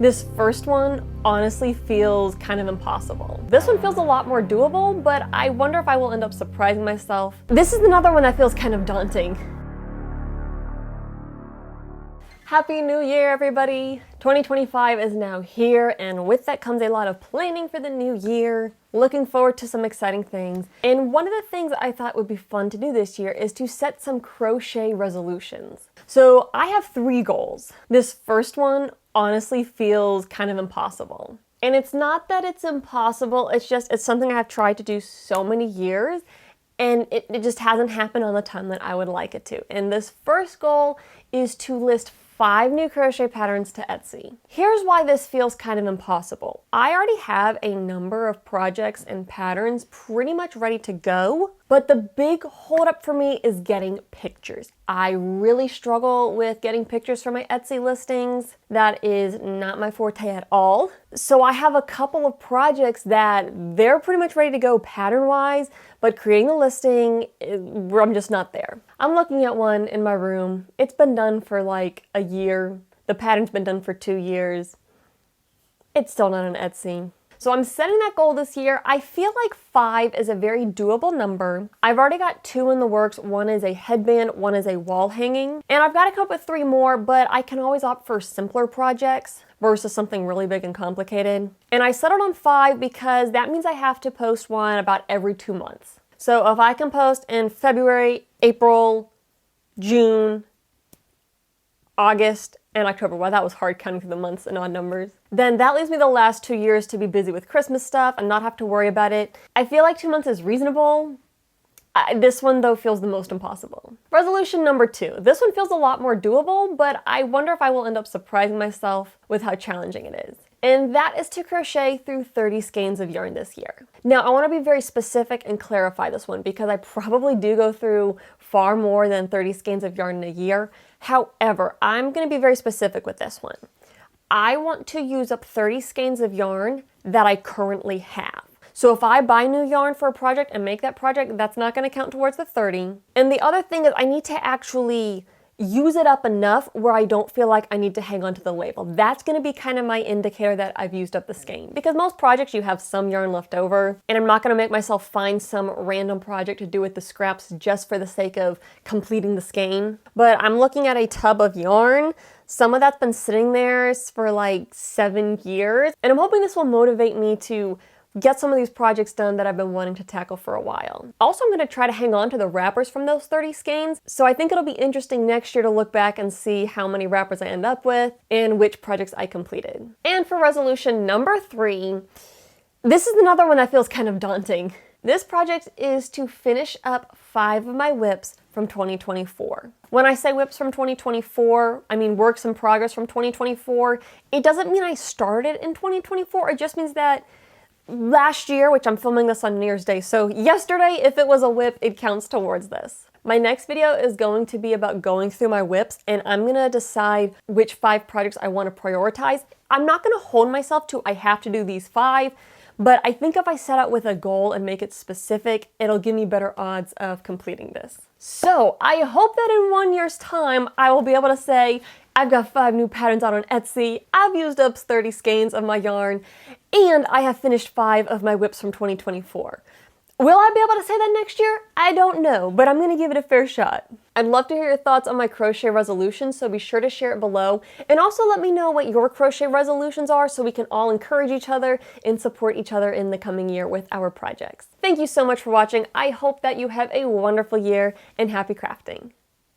This first one honestly feels kind of impossible. This one feels a lot more doable, but I wonder if I will end up surprising myself. This is another one that feels kind of daunting. Happy New Year, everybody! 2025 is now here, and with that comes a lot of planning for the new year. Looking forward to some exciting things. And one of the things I thought would be fun to do this year is to set some crochet resolutions. So I have 3 goals. This first one honestly feels kind of impossible. And it's not that it's impossible, it's something I've tried to do so many years, and it just hasn't happened on the time that I would like it to. And this first goal is to list 5 new crochet patterns to Etsy. Here's why this feels kind of impossible. I already have a number of projects and patterns pretty much ready to go, but the big holdup for me is getting pictures. I really struggle with getting pictures for my Etsy listings. That is not my forte at all. So I have a couple of projects that they're pretty much ready to go pattern-wise, but creating the listing, I'm just not there. I'm looking at one in my room. It's been done for like a year. The pattern's been done for 2 years. It's still not on Etsy. So I'm setting that goal this year. I feel like 5 is a very doable number. I've already got 2 in the works. One is a headband, one is a wall hanging. And I've got to come up with 3 more, but I can always opt for simpler projects versus something really big and complicated. And I settled on 5 because that means I have to post one about every 2 months. So if I can post in February, April, June, August, and October, well, that was hard counting through the months and odd numbers, then that leaves me the last 2 years to be busy with Christmas stuff and not have to worry about it. I feel like 2 months is reasonable. This one, though, feels the most impossible. Resolution number 2. This one feels a lot more doable, but I wonder if I will end up surprising myself with how challenging it is. And that is to crochet through 30 skeins of yarn this year. Now, I want to be very specific and clarify this one because I probably do go through far more than 30 skeins of yarn in a year. However, I'm going to be very specific with this one. I want to use up 30 skeins of yarn that I currently have. So if I buy new yarn for a project and make that project, that's not going to count towards the 30. And the other thing is I need to actually use it up enough where I don't feel like I need to hang on to the label. That's going to be kind of my indicator that I've used up the skein. Because most projects you have some yarn left over, and I'm not going to make myself find some random project to do with the scraps just for the sake of completing the skein. But I'm looking at a tub of yarn. Some of that's been sitting there for like 7 years, and I'm hoping this will motivate me to get some of these projects done that I've been wanting to tackle for a while. Also, I'm going to try to hang on to the wrappers from those 30 skeins, so I think it'll be interesting next year to look back and see how many wrappers I end up with and which projects I completed. And for resolution number 3, this is another one that feels kind of daunting. This project is to finish up 5 of my whips from 2024. When I say whips from 2024, I mean works in progress from 2024. It doesn't mean I started in 2024, it just means that last year, which I'm filming this on New Year's Day, so yesterday, if it was a whip, it counts towards this. My next video is going to be about going through my whips, and I'm gonna decide which 5 projects I want to prioritize. I'm not gonna hold myself to I have to do these 5, but I think if I set out with a goal and make it specific, it'll give me better odds of completing this. So I hope that in 1 year's time, I will be able to say, I've got 5 new patterns out on Etsy, I've used up 30 skeins of my yarn, and I have finished 5 of my whips from 2024. Will I be able to say that next year? I don't know, but I'm going to give it a fair shot. I'd love to hear your thoughts on my crochet resolutions, so be sure to share it below. And also let me know what your crochet resolutions are so we can all encourage each other and support each other in the coming year with our projects. Thank you so much for watching. I hope that you have a wonderful year and happy crafting.